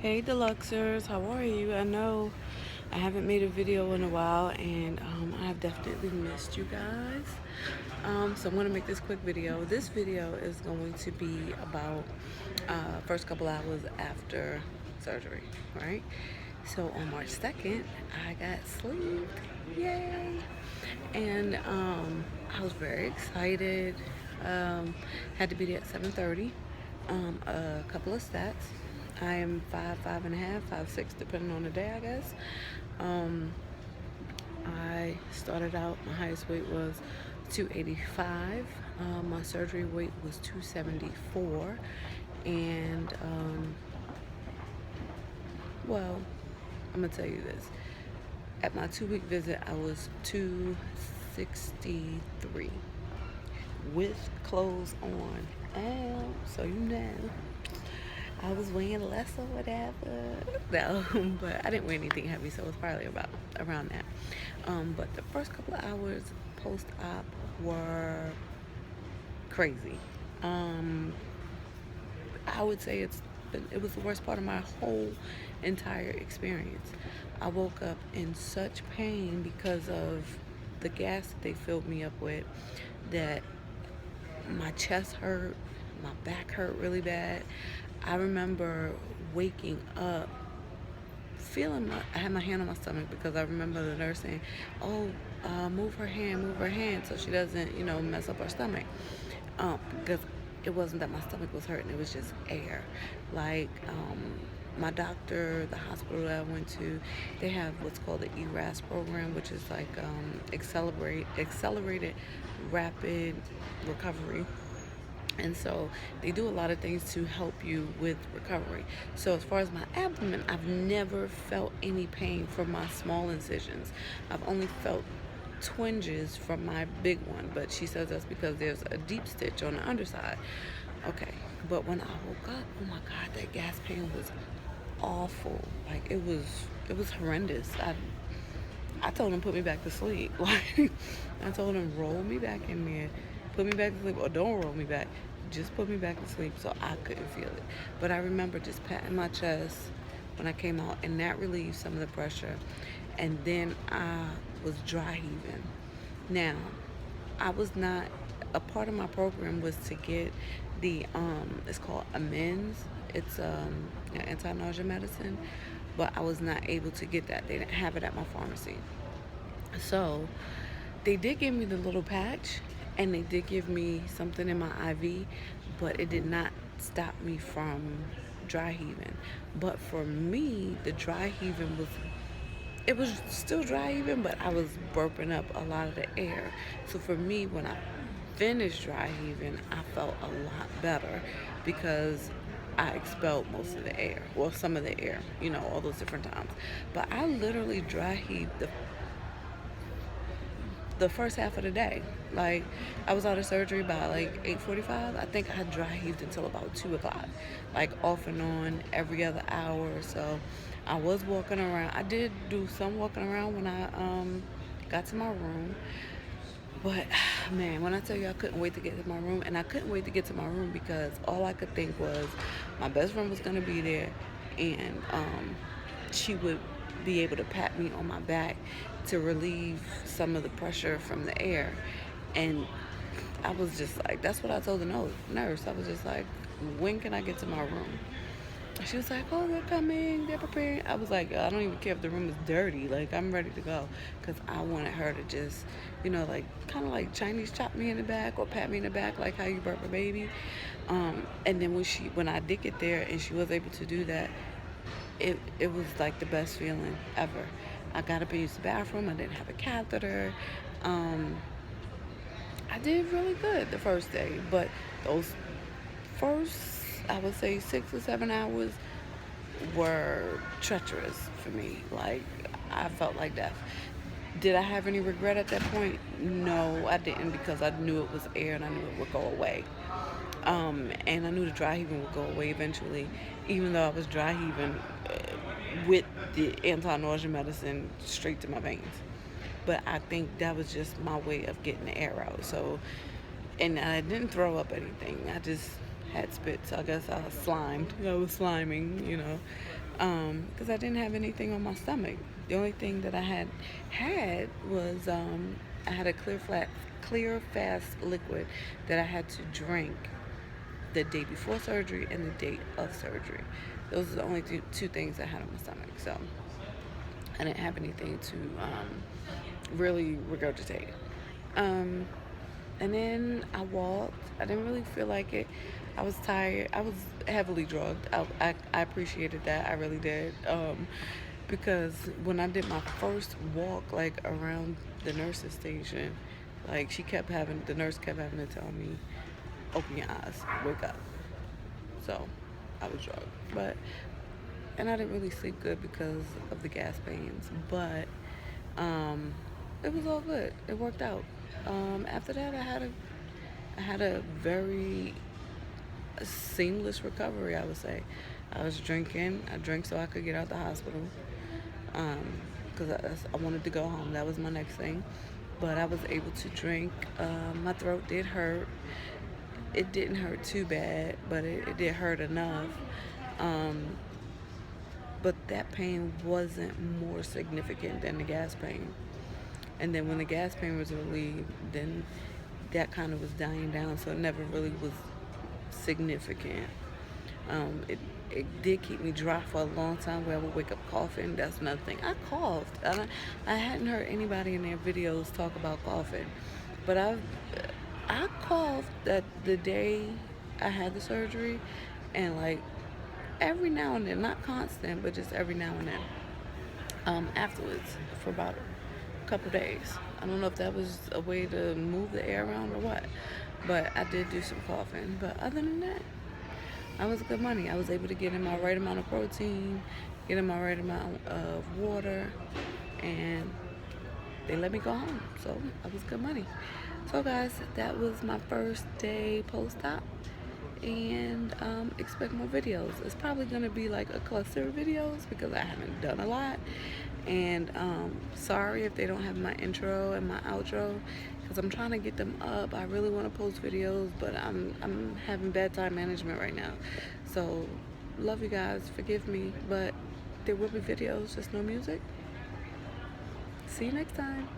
Hey Deluxers, how are you? I know I haven't made a video in a while and I have definitely missed you guys. So I'm going to make this quick video. This video is going to be about first couple hours after surgery, right? So on March 2nd, I got sleeved. Yay! And I was very excited. Had to be there at 7:30. A couple of stats. I am 5'5.5", 5'6", depending on the day, I guess. Um, I started out, my highest weight was 285. My surgery weight was 274. And, well, I'm going to tell you this. At my 2-week visit, I was 263 with clothes on. So you know, I was weighing less or whatever. No, but I didn't weigh anything heavy, so it was probably about around that. But the first couple of hours post-op were crazy. I would say it was the worst part of my whole entire experience. I woke up in such pain because of the gas that they filled me up with, that my chest hurt, my back hurt really bad. I remember waking up feeling I had my hand on my stomach because I remember the nurse saying, "Oh, move her hand so she doesn't, mess up her stomach." Because it wasn't that my stomach was hurting; it was just air. Like my doctor, the hospital that I went to, they have what's called the ERAS program, which is like accelerated rapid recovery. And so they do a lot of things to help you with recovery. So as far as my abdomen, I've never felt any pain from my small incisions. I've only felt twinges from my big one, but she says that's because there's a deep stitch on the underside. Okay, but when I woke up, oh my God, that gas pain was awful. Like it was horrendous. I told him put me back to sleep. Like I told him roll me back in there, put me back to sleep, or don't roll me back. Just put me back to sleep so I couldn't feel it. But I remember just patting my chest when I came out, and that relieved some of the pressure. And then I was dry heaving. Now, I was not a part of my program was to get the it's called amends. It's an anti-nausea medicine, but I was not able to get that. They didn't have it at my pharmacy. So they did give me the little patch, and they did give me something in my IV, but it did not stop me from dry heaving. But for me, the dry heaving it was still dry heaving, but I was burping up a lot of the air. So for me, when I finished dry heaving, I felt a lot better because I expelled most of the air. Well, some of the air, all those different times. But I literally dry heaved the first half of the day. Like, I was out of surgery by like 8:45. I think I dry heaved until about 2 o'clock, like off and on every other hour or so. I was walking around. I did do some walking around when I got to my room. But man, when I tell you I couldn't wait to get to my room, and I couldn't wait to get to my room because all I could think was my best friend was gonna be there, and she would be able to pat me on my back to relieve some of the pressure from the air. And I was just like, that's what I told the nurse. I was just like, when can I get to my room? She was like, "Oh, they're coming, they're preparing." I was like, "I don't even care if the room is dirty. Like, I'm ready to go." Because I wanted her to just, like, kind of like Chinese chop me in the back or pat me in the back, like how you burp a baby. And then when I did get there and she was able to do that, it was like the best feeling ever. I got up and used the bathroom. I didn't have a catheter. I did really good the first day, but those first, I would say, 6 or 7 hours were treacherous for me. Like, I felt like death. Did I have any regret at that point? No, I didn't, because I knew it was air and I knew it would go away. And I knew the dry heaving would go away eventually, even though I was dry heaving with the anti-nausea medicine straight to my veins. But I think that was just my way of getting the air out. So, and I didn't throw up anything. I just had spit. So I guess I was slimed. I was sliming. because I didn't have anything on my stomach. The only thing that I had was I had a clear fast liquid that I had to drink the day before surgery and the day of surgery. Those are the only two things I had on my stomach. So I didn't have anything to really regurgitate. Um, and then I walked. I didn't really feel like it. I was tired. I was heavily drugged. I appreciated that. I really did. Because when I did my first walk, like around the nurse's station, like the nurse kept having to tell me, open your eyes, wake up. So I was drugged. And I didn't really sleep good because of the gas pains. But um, it was all good. It worked out. After that, I had a very seamless recovery, I would say. I was drinking. I drank so I could get out the hospital because I wanted to go home. That was my next thing. But I was able to drink. My throat did hurt. It didn't hurt too bad, but it did hurt enough. Um, but that pain wasn't more significant than the gas pain. And then when the gas pain was relieved, then that kind of was dying down, so it never really was significant. Um, it it did keep me dry for a long time where I would wake up coughing. That's another thing. I coughed. I hadn't heard anybody in their videos talk about coughing, but I coughed that the day I had the surgery, and like every now and then, not constant, but just every now and then. Afterwards for about a couple days. I don't know if that was a way to move the air around or what, but I did do some coughing. But other than that, I was good money. I was able to get in my right amount of protein, get in my right amount of water, and they let me go home. So I was good money. So guys, that was my first day post-op, and expect more videos. It's probably gonna be like a cluster of videos because I haven't done a lot. And sorry if they don't have my intro and my outro because I'm trying to get them up. I really want to post videos, but I'm having bad time management right now. So love you guys, forgive me, but there will be videos, just no music. See you next time.